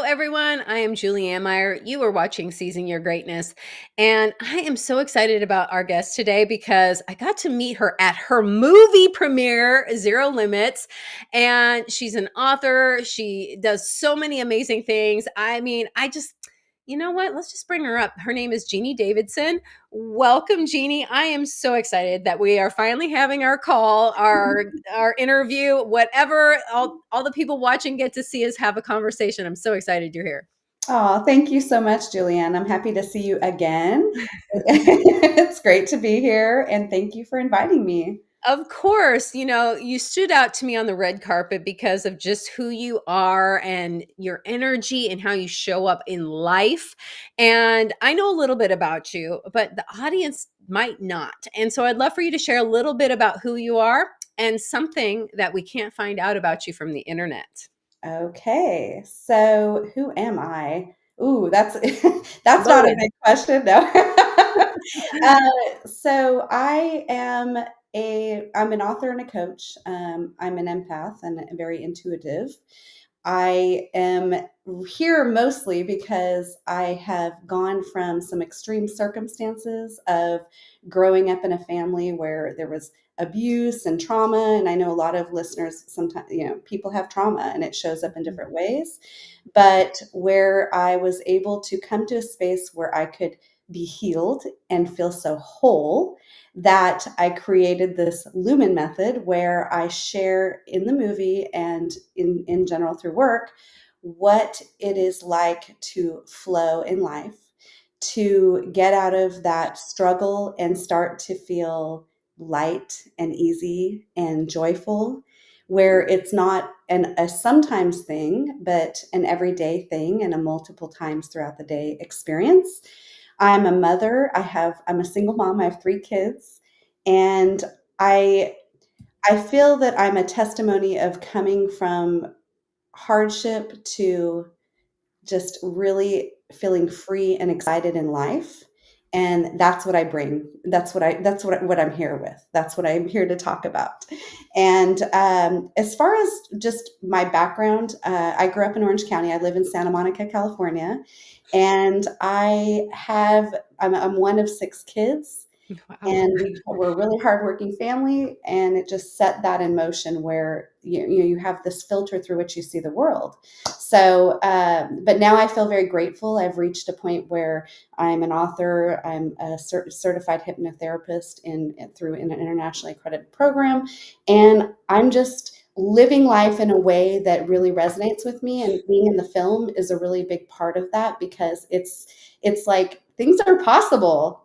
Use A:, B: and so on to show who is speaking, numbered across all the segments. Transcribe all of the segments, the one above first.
A: everyone. I am Julie Meyer. You are watching Seizing Your Greatness. And I am so excited about our guest today because I got to meet her at her movie premiere, Zero Limits. And she's an author. She does so many amazing things. I mean, you know what? Let's just bring her up. Her name is Jeanie Davidson. Welcome, Jeanie. I am so excited that we are finally having our call, our interview, whatever. All the people watching get to see us have a conversation. I'm so excited you're here.
B: Oh, thank you so much, Julianne. I'm happy to see you again. It's great to be here, and thank you for inviting me.
A: Of course, you stood out to me on the red carpet because of just who you are and your energy and how you show up in life. And I know a little bit about you, but the audience might not. And so I'd love for you to share a little bit about who you are and something that we can't find out about you from the internet.
B: Okay, so who am I? Ooh, that's that's not a
A: Loaded.
B: big question, no. So I'm an author and a coach. I'm an empath and very intuitive. I am here mostly because I have gone from some extreme circumstances of growing up in a family where there was abuse and trauma. And I know a lot of listeners sometimes, people have trauma and it shows up in different ways. But where I was able to come to a space where I could be healed and feel so whole that I created this LUMiN Method where I share in the movie and in general through work what it is like to flow in life, to get out of that struggle and start to feel light and easy and joyful, where it's not a sometimes thing, but an everyday thing and a multiple times throughout the day experience. I'm a mother. I'm a single mom. I have 3 kids, and I I feel that I'm a testimony of coming from hardship to just really feeling free and excited in life. And that's what I bring. What I'm here with. That's what I'm here to talk about. And as far as just my background, I grew up in Orange County. I live in Santa Monica, California, and I'm one of 6 kids,
A: Wow.
B: and we're a really hardworking family, and it just set that in motion where you have this filter through which you see the world. So, but now I feel very grateful. I've reached a point where I'm an author. I'm a certified hypnotherapist through an internationally accredited program, and I'm just living life in a way that really resonates with me. And being in the film is a really big part of that because it's like things are possible.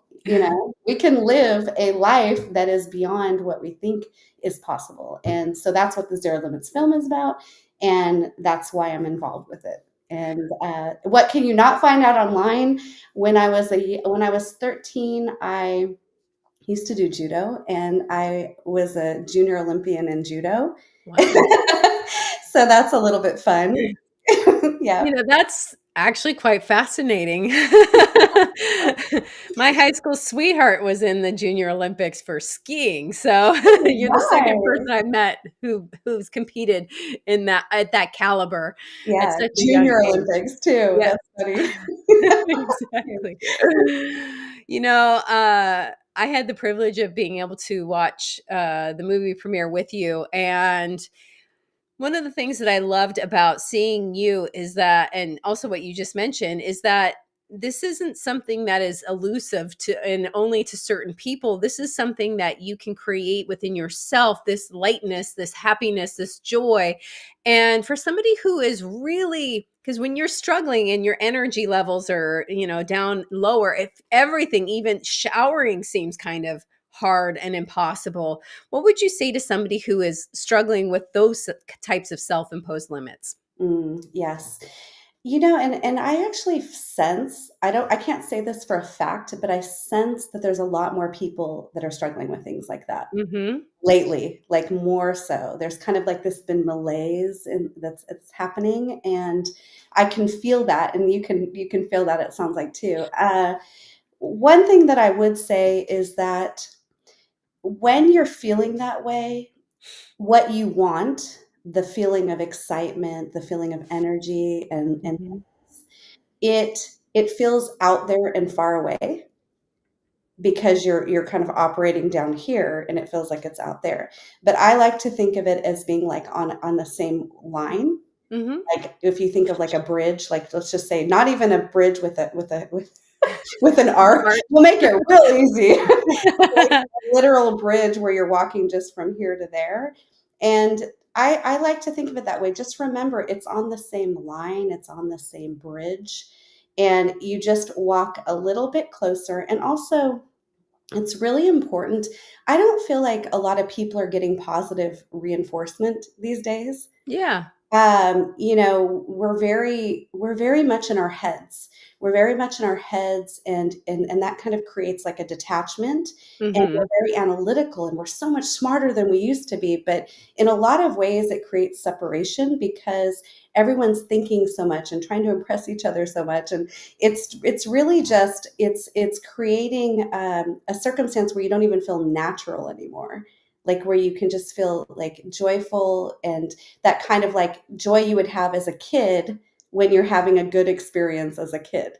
B: We can live a life that is beyond what we think is possible. And so that's what the Zero Limits film is about. And that's why I'm involved with it. And what can you not find out online? When I was 13, I used to do judo, and I was a junior Olympian in judo.
A: Wow.
B: So that's a little bit fun. Yeah.
A: That's actually quite fascinating. My high school sweetheart was in the Junior Olympics for skiing, so you're the second person
B: Nice.
A: I've met who's competed in that at that caliber at
B: Yeah.
A: such a young
B: Junior
A: age.
B: Olympics too.
A: Yeah,
B: That's funny.
A: exactly. I had the privilege of being able to watch the movie premiere with you, and one of the things that I loved about seeing you is that, and also what you just mentioned, is that this isn't something that is elusive to and only to certain people. This is something that you can create within yourself, this lightness, this happiness, this joy. And for somebody who is really, because when you're struggling and your energy levels are, down lower, if everything, even showering seems kind of hard and impossible, what would you say to somebody who is struggling with those types of self-imposed limits?
B: Yes. And I actually sense, I can't say this for a fact, but I sense that there's a lot more people that are struggling with things like that
A: Mhm.
B: lately, like more so. There's kind of like this been malaise it's happening, and I can feel that, and you can feel that, it sounds like, too. One thing that I would say is that when you're feeling that way, what you want the feeling of excitement, the feeling of energy, and
A: Mhm.
B: it feels out there and far away because you're kind of operating down here and it feels like it's out there. But I like to think of it as being like on the same line.
A: Mhm.
B: Like if you think of like a bridge, like let's just say not even a bridge with an arc.
A: Art.
B: We'll make it real easy. Like a literal bridge where you're walking just from here to there. And I like to think of it that way. Just remember it's on the same line, it's on the same bridge. And you just walk a little bit closer. And also, it's really important. I don't feel like a lot of people are getting positive reinforcement these days.
A: Yeah.
B: We're very much in our heads. We're very much in our heads, and that kind of creates like a detachment. And we're
A: Mhm.
B: very analytical, and we're so much smarter than we used to be. But in a lot of ways, it creates separation because everyone's thinking so much and trying to impress each other so much, and it's really just it's creating a circumstance where you don't even feel natural anymore, like where you can just feel like joyful and that kind of like joy you would have as a kid when you're having a good experience as a kid.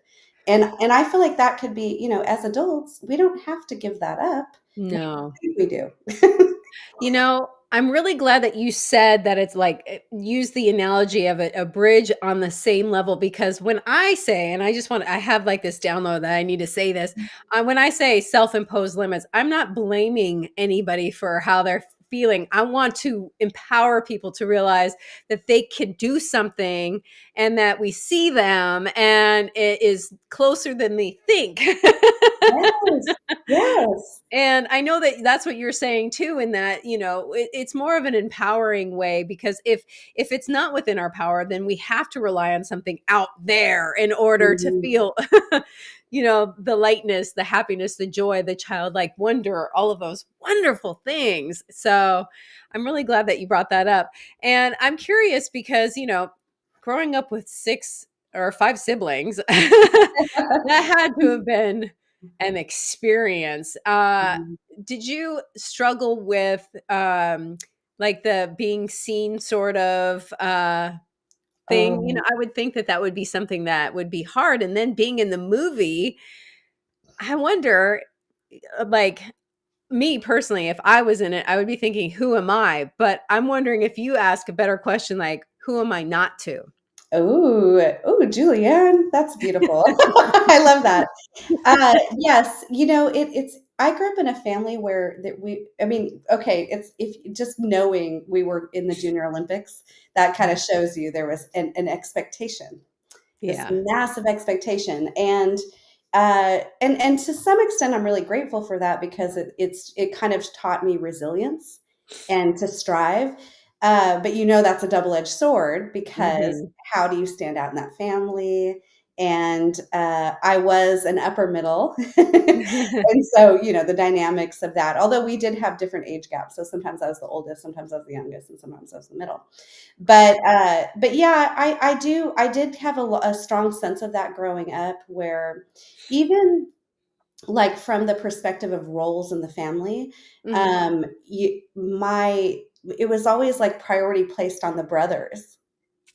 B: And I feel like that could be, as adults, we don't have to give that up, but
A: No.
B: I think we do.
A: I'm really glad that you said that it's like use the analogy of a bridge on the same level because when I say, and I have like this download that I need to say this. When I say self imposed limits, I'm not blaming anybody for how they're feeling. I want to empower people to realize that they can do something and that we see them and it is closer than they think.
B: Yes. Yes.
A: And I know that that's what you're saying too, in that, it's more of an empowering way because if it's not within our power, then we have to rely on something out there in order to
B: Mhm.
A: feel, the lightness, the happiness, the joy, the childlike wonder, all of those wonderful things. So I'm really glad that you brought that up. And I'm curious because, growing up with six or five siblings, that had to have been an experience.
B: Mhm.
A: Did you struggle with like the being seen sort of thing?
B: Oh,
A: I would think that that would be something that would be hard. And then being in the movie, I wonder, like me personally, if I was in it, I would be thinking, who am I? But I'm wondering if you ask a better question, like, who am I not to?
B: oh, Julianne, that's beautiful. I love that. Yes, it's. I grew up in a family where that we. I mean, okay, it's if just knowing we were in the Junior Olympics, that kind of shows you there was an expectation, this
A: Yeah.
B: massive expectation, and to some extent, I'm really grateful for that because it kind of taught me resilience and to strive. But that's a double edged sword because
A: Hmm.
B: how do you stand out in that family? And I was an upper middle, and so the dynamics of that. Although we did have different age gaps, so sometimes I was the oldest, sometimes I was the youngest, and sometimes I was the middle. But yeah, I did have a strong sense of that growing up, where even like from the perspective of roles in the family,
A: Hmm.
B: it was always like priority placed on the brothers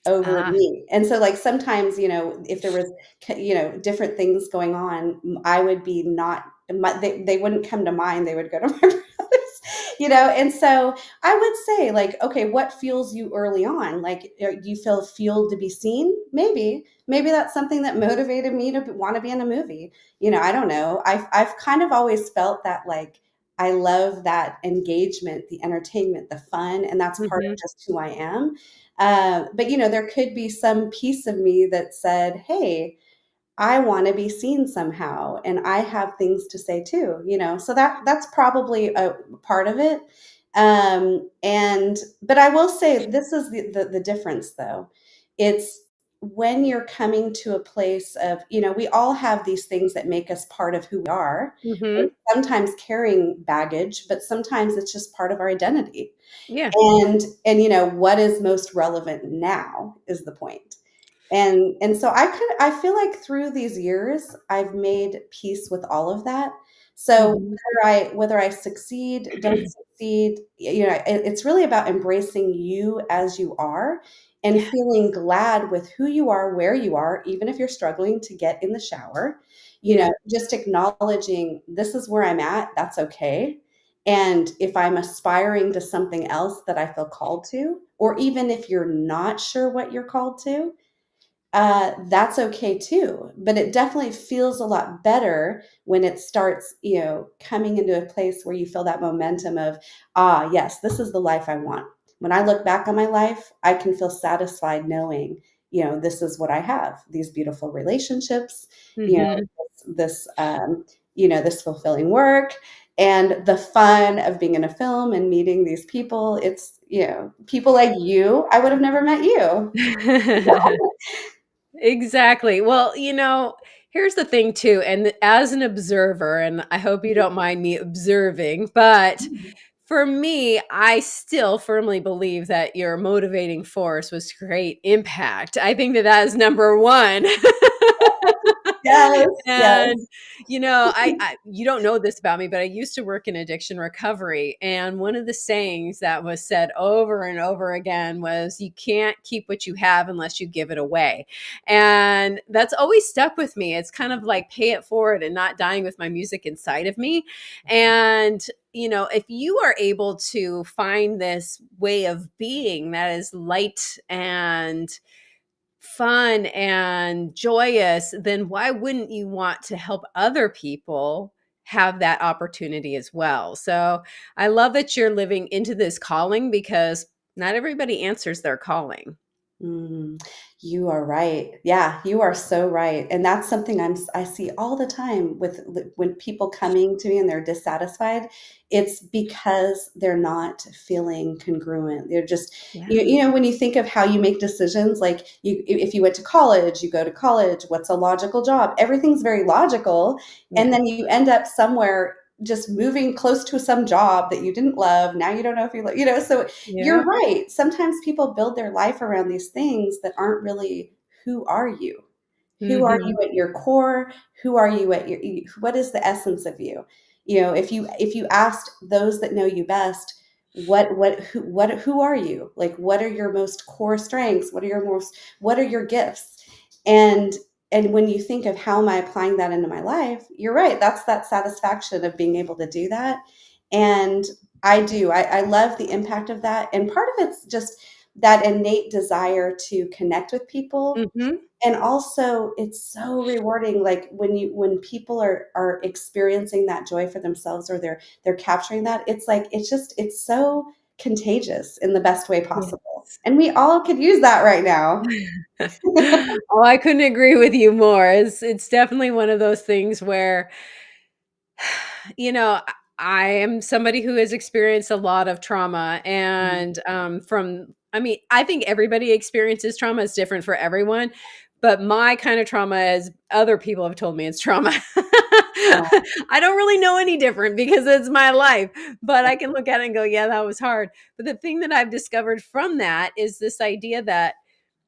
B: over
A: Ah.
B: me. And so like sometimes, if there was, different things going on, I would be not, they wouldn't come to mind. They would go to my brothers, And so I would say like, okay, what fuels you early on? Like, do you feel fueled to be seen? Maybe that's something that motivated me to want to be in a movie. I don't know. I've kind of always felt that like, I love that engagement, the entertainment, the fun, and that's part of
A: Hmm.
B: just who I am. But there could be some piece of me that said, "Hey, I want to be seen somehow, and I have things to say too." So that's probably a part of it. And but I will say this is the difference, though. It's when you're coming to a place of we all have these things that make us part of who we are, and
A: Hmm.
B: sometimes carrying baggage, but sometimes it's just part of our identity.
A: Yeah.
B: And what is most relevant now is the point. And so I feel like through these years I've made peace with all of that, So
A: Mhm.
B: whether I succeed, don't succeed, it's really about embracing you as you are and
A: Yeah.
B: feeling glad with who you are, where you are, even if you're struggling to get in the shower,
A: Yeah.
B: just acknowledging this is where I'm at, that's okay. And if I'm aspiring to something else that I feel called to, or even if you're not sure what you're called to, that's okay too. But it definitely feels a lot better when it starts, coming into a place where you feel that momentum of, yes, this is the life I want. When I look back on my life, I can feel satisfied knowing, this is what I have, these beautiful relationships, you know,
A: Mhm.
B: this fulfilling work and the fun of being in a film and meeting these people. It's, people like you, I would have never met you.
A: Exactly. Well, here's the thing too, and as an observer, and I hope you don't mind me observing, but for me, I still firmly believe that your motivating force was to create impact. I think that that is number one.
B: Yes,
A: And
B: yes.
A: I you don't know this about me, but I used to work in addiction recovery, and one of the sayings that was said over and over again was, you can't keep what you have unless you give it away. And that's always stuck with me. It's kind of like pay it forward and not dying with my music inside of me. And if you are able to find this way of being that is light and fun and joyous, then why wouldn't you want to help other people have that opportunity as well? So I love that you're living into this calling, because not everybody answers their calling.
B: Mm, you are right. Yeah, you are so right. And that's something I see all the time with when people coming to me and they're dissatisfied. It's because they're not feeling congruent. They're just,
A: Yeah.
B: when you think of how you make decisions, like if you went to college, you go to college, what's a logical job? Everything's very logical. And
A: Yeah.
B: then you end up somewhere just moving close to some job that you didn't love. Now you don't know if you love, so you're
A: Yeah.
B: right. Sometimes people build their life around these things that aren't really who are you? Who are you
A: Mhm.
B: at your core? Who are you at what is the essence of you? If you asked those that know you best, who are you? Like what are your most core strengths? What are your gifts? And and when you think of how am I applying that into my life, you're right. That's that satisfaction of being able to do that. And I do. I love the impact of that. And part of it's just that innate desire to connect with people.
A: Mhm.
B: And also it's so rewarding, like when people are experiencing that joy for themselves, or they're capturing that, it's like it's so contagious in the best way possible.
A: Yes.
B: And we all could use that right now.
A: Oh, I couldn't agree with you more. It's definitely one of those things where you know, I am somebody who has experienced a lot of trauma, and I mean, I think everybody experiences trauma. It's different for everyone, but my kind of trauma, as other people have told me, it's trauma.
B: Oh,
A: I don't really know any different because it's my life, but I can look at it and go, yeah, that was hard. But the thing that I've discovered from that is this idea that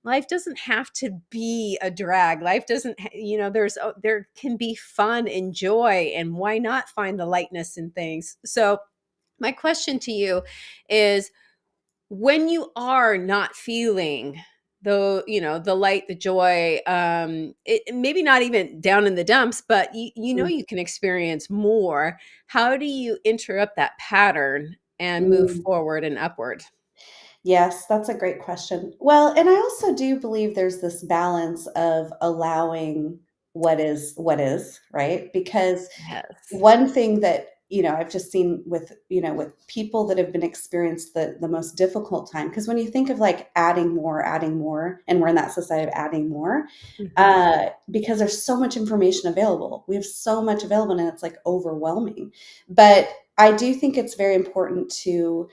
A: life doesn't have to be a drag. Life doesn't, there can be fun and joy, and why not find the lightness in things? So, my question to you is, when you are not feeling the light, the joy, maybe not even down in the dumps, but you can experience more. How do you interrupt that pattern and move
B: mm.
A: forward and upward?
B: Yes, that's a great question. Well, and I also do believe there's this balance of allowing what is, right? Because
A: Yes.
B: one thing that, I've just seen with people that have been experienced the most difficult time, because when you think of like adding more, and we're in that society of adding more,
A: Hmm.
B: because there's so much information available. We have so much available and it's like overwhelming. But I do think it's very important to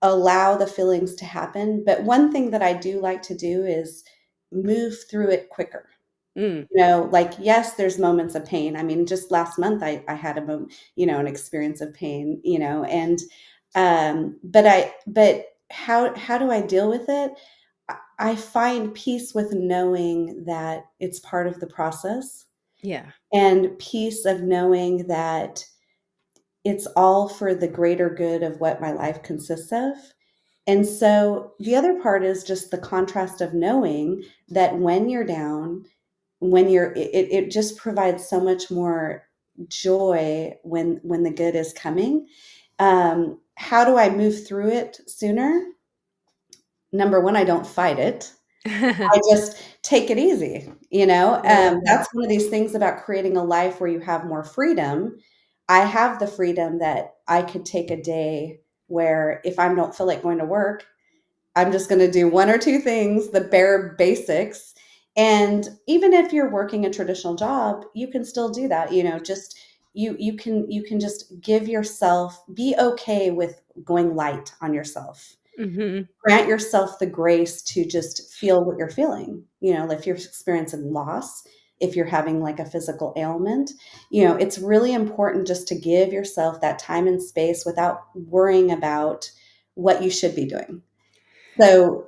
B: allow the feelings to happen. But one thing that I do like to do is move through it quicker.
A: Mm,
B: Like, yes, there's moments of pain. I mean, just last month I had a moment, an experience of pain, and but how do I deal with it? I find peace with knowing that it's part of the process,
A: yeah.
B: and peace of knowing that it's all for the greater good of what my life consists of. And so the other part is just the contrast of knowing that when you're down, when it just provides so much more joy when the good is coming. How do I move through it sooner? Number one, I don't fight it. I just take it easy, you know?
A: I love that.
B: That's one of these things about creating a life where you have more freedom. I have the freedom that I could take a day where if I don't feel like going to work, I'm just going to do one or two things, the bare basics. And even if you're working a traditional job, you can still do that. You know, just you can just give yourself, be okay with going light on yourself.
A: Mhm.
B: Grant yourself the grace to just feel what you're feeling. You know, if you're experiencing loss, if you're having like a physical ailment, you know, it's really important just to give yourself that time and space without worrying about what you should be doing. So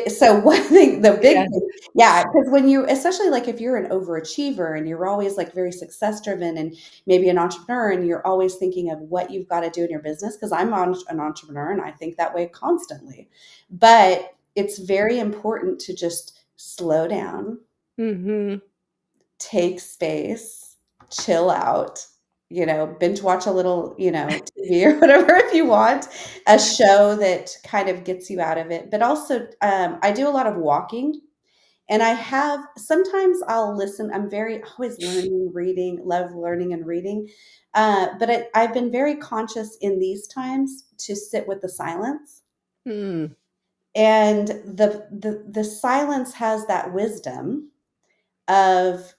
B: so one thing, the big
A: Yeah.
B: thing, yeah, because when you, especially like if you're an overachiever and you're always like very success driven and maybe an entrepreneur and you're always thinking of what you've got to do in your business, because an entrepreneur and I think that way constantly. But it's very important to just slow down,
A: Mhm.
B: take space, chill out, you know, binge watch a little, you know, TV or whatever if you want, a show that kind of gets you out of it. But also, I do a lot of walking. And I have sometimes I'll listen. I'm very always learning, reading, love learning and reading. I've been very conscious in these times to sit with the silence.
A: Mm.
B: And the silence has that wisdom of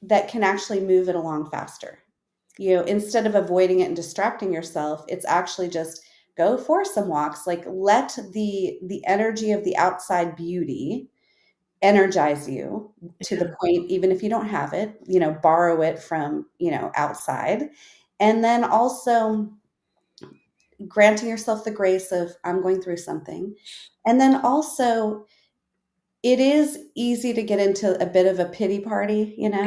B: that can actually move it along faster. You know, instead of avoiding it and distracting yourself, it's actually just go for some walks. Like let the energy of the outside beauty energize you to the
A: Yeah.
B: point, even if you don't have it, you know, borrow it from, you know, outside. And then also granting yourself the grace of I'm going through something. And then also it is easy to get into a bit of a pity party, you know.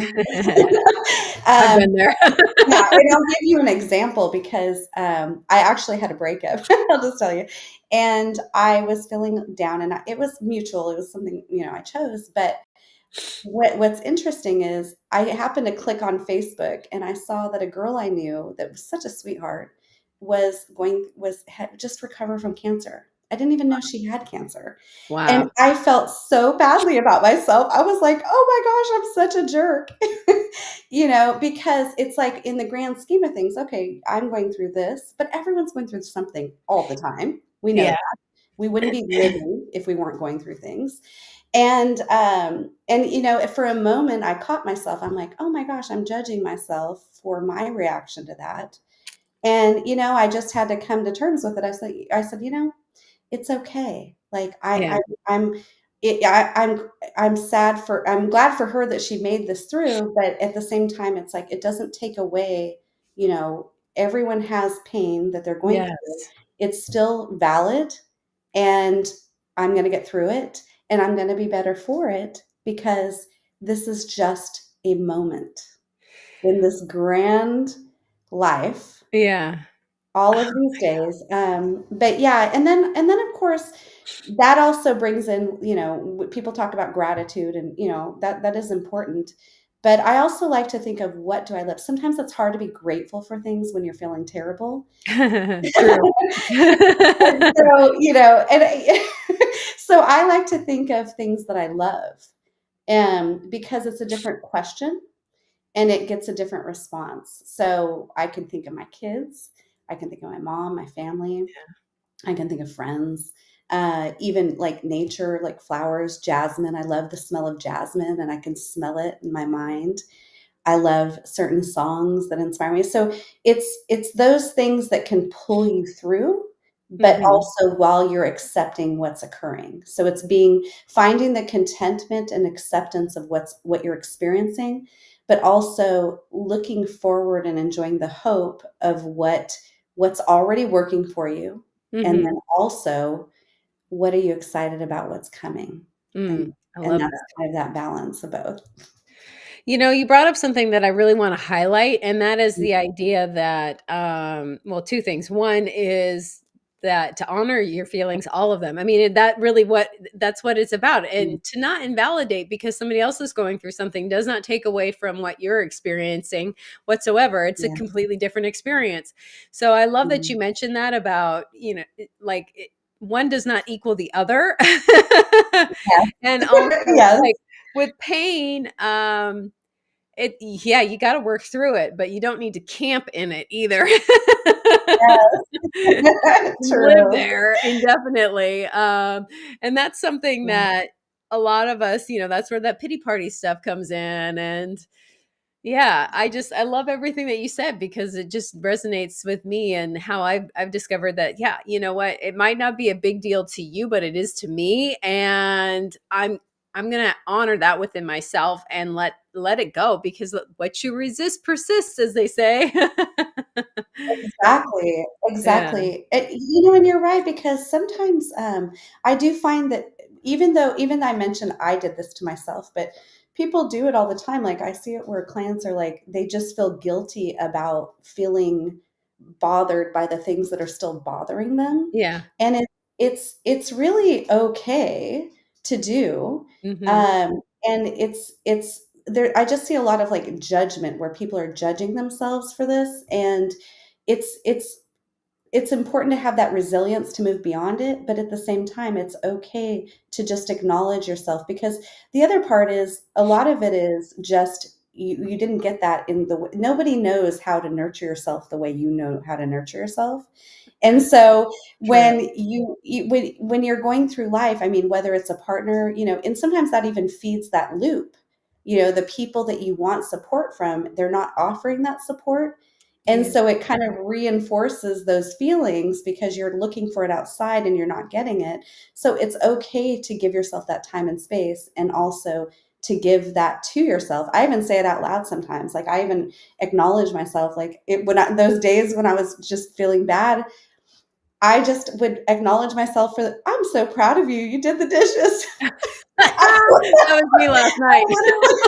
A: I've
B: um,
A: been there.
B: yeah, and I'll give you an example because I actually had a breakup. I'll just tell you, and I was feeling down, and it was mutual. It was something, you know, I chose. But what's interesting is I happened to click on Facebook, and I saw that a girl I knew that was such a sweetheart had just recovered from cancer. I didn't even know she had cancer. And
A: Wow.
B: I felt so badly about myself. I was like, "Oh my gosh, I'm such a jerk." You know, because it's like in the grand scheme of things, okay, I'm going through this, but everyone's going through something all the time. We know
A: Yeah.
B: that. We wouldn't be living if we weren't going through things. And you know, for a moment I caught myself. I'm like, "Oh my gosh, I'm judging myself for my reaction to that." And you know, I just had to come to terms with it. I said, "You know, it's okay. Like
A: Yeah.
B: I'm it, I'm glad for her that she made this through, but at the same time, it's like it doesn't take away, you know, everyone has pain that they're going through.
A: Yes.
B: It's still valid, and I'm going to get through it, and I'm going to be better for it because this is just a moment in this grand life
A: Yeah.
B: all of these days. But yeah, and then of course that also brings in, you know, people talk about gratitude, and you know that is important. But I also like to think of what do I live. Sometimes it's hard to be grateful for things when you're feeling terrible.
A: True.
B: And so, you know, so I like to think of things that I love, because it's a different question and it gets a different response. So I can think of my kids, I can think of my mom, my family, I can think of friends, even like nature, like flowers, jasmine. I love the smell of jasmine and I can smell it in my mind. I love certain songs that inspire me. So it's those things that can pull you through, but
A: Mhm.
B: also while you're accepting what's occurring. So it's being finding the contentment and acceptance of what you're experiencing, but also looking forward and enjoying the hope of what's already working for you. And then
A: Mhm.
B: also, what are you excited about what's coming? And
A: I
B: and
A: love
B: that's
A: that.
B: kind of that balance of both.
A: You brought up something that I really want to highlight, and that is the idea that, well, two things. One is that to honor your feelings, all of them. I mean, that's what it's about.
B: Mhm.
A: And to not invalidate because somebody else is going through something does not take away from what you're experiencing whatsoever. It's a
B: Yeah.
A: completely different experience. So I love that
B: Mhm.
A: you mentioned that about, one does not equal the other. And also,
B: Yes.
A: like, with pain, yeah, you got to work through it, but you don't need to camp in it either. Live
B: True.
A: there indefinitely. And that's something
B: Yeah.
A: that a lot of us, that's where that pity party stuff comes in. And yeah, I love everything that you said because it just resonates with me and how I've discovered that, yeah, you know what, it might not be a big deal to you, but it is to me. And I'm gonna honor that within myself and let it go because what you resist persists, as they say.
B: Exactly,
A: Yeah.
B: exactly. And you're right because sometimes I do find that even though I mentioned I did this to myself, but people do it all the time. Like I see it where clients are like they just feel guilty about feeling bothered by the things that are still bothering them,
A: Yeah.
B: and it's really okay to do.
A: Hmm.
B: And it's there. I just see a lot of like judgment where people are judging themselves for this, and it's it's it's important to have that resilience to move beyond it, but at the same time it's okay to just acknowledge yourself because the other part is a lot of it is just you didn't get that in nobody knows how to nurture yourself the way you know how to nurture yourself. And so
A: True.
B: when you're going through life, I mean, whether it's a partner, and sometimes that even feeds that loop. The people that you want support from, they're not offering that support. And
A: Yeah.
B: so it kind of reinforces those feelings because you're looking for it outside and you're not getting it. So it's okay to give yourself that time and space and also to give that to yourself. I even say it out loud sometimes. Like I even acknowledge myself like those days when I was just feeling bad, I just would acknowledge myself I'm so proud of you. You did the dishes. I,
A: That was me last
B: I
A: night.
B: literally,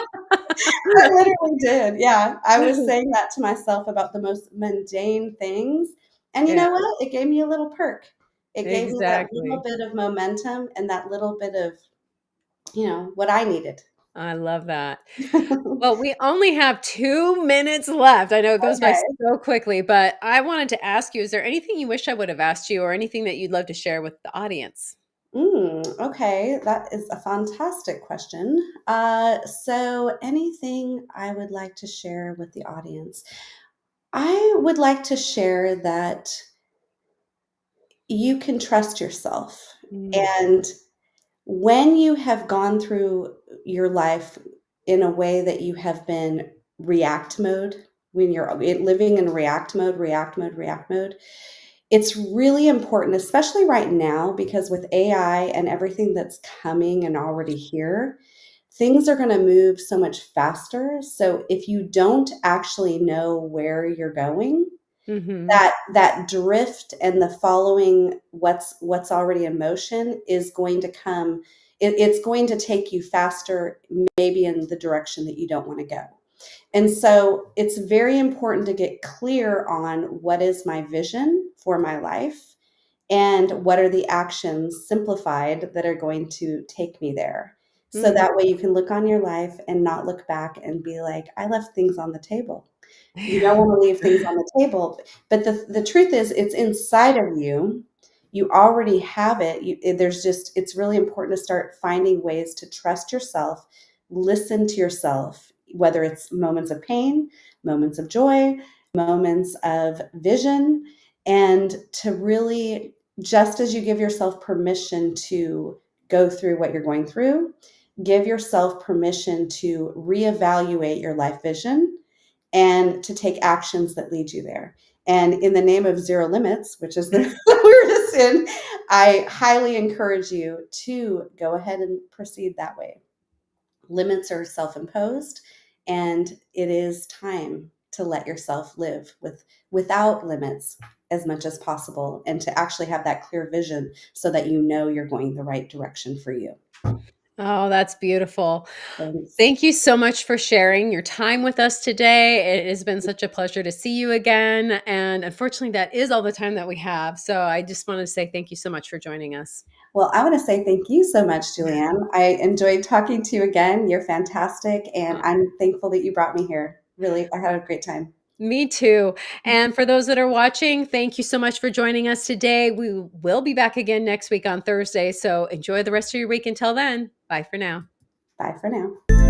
B: I literally did. Yeah. I was saying that to myself about the most mundane things. And you
A: Yeah,
B: know what? It gave me a little perk. It gave me that little
A: exactly.
B: bit of momentum and that little bit of, what I needed.
A: I love that. Well, we only have 2 minutes left. I know it goes by
B: Okay.
A: so quickly, but I wanted to ask you, is there anything you wish I would have asked you or anything that you'd love to share with the audience?
B: Okay, that is a fantastic question. So, anything I would like to share with the audience? I would like to share that you can trust yourself.
A: Mm,
B: And when you have gone through your life in a way that you have been react mode, when you're living in react mode, react mode, it's really important, especially right now, because with AI and everything that's coming and already here, things are going to move so much faster. So if you don't actually know where you're going,
A: mhm.
B: that drift and the following what's already in motion is going to come. It's going to take you faster, maybe in the direction that you don't want to go. And so it's very important to get clear on what is my vision for my life and what are the actions simplified that are going to take me there. So
A: Mm.
B: that way you can look on your life and not look back and be like, I left things on the table. You don't
A: Yeah.
B: want to leave things on the table. But the truth is, it's inside of you. You already have it. It's really important to start finding ways to trust yourself, listen to yourself, whether it's moments of pain, moments of joy, moments of vision, and to really, just as you give yourself permission to go through what you're going through, give yourself permission to reevaluate your life vision and to take actions that lead you there. And in the name of zero limits, which is the we were just in, I highly encourage you to go ahead and proceed that way. Limits are self-imposed, and it is time to let yourself live without limits as much as possible and to actually have that clear vision so that you know you're going the right direction for you.
A: Oh, that's beautiful.
B: Thanks.
A: Thank you so much for sharing your time with us today. It has been such a pleasure to see you again. And unfortunately, that is all the time that we have. So I just want to say thank you so much for joining us.
B: Well, I want to say thank you so much, Julianne. I enjoyed talking to you again. You're fantastic, and
A: Uh,
B: I'm thankful that you brought me here. Really, I had a great time.
A: Me too. And for those that are watching, thank you so much for joining us today. We will be back again next week on Thursday. So enjoy the rest of your week until then. Bye for now.
B: Bye for now.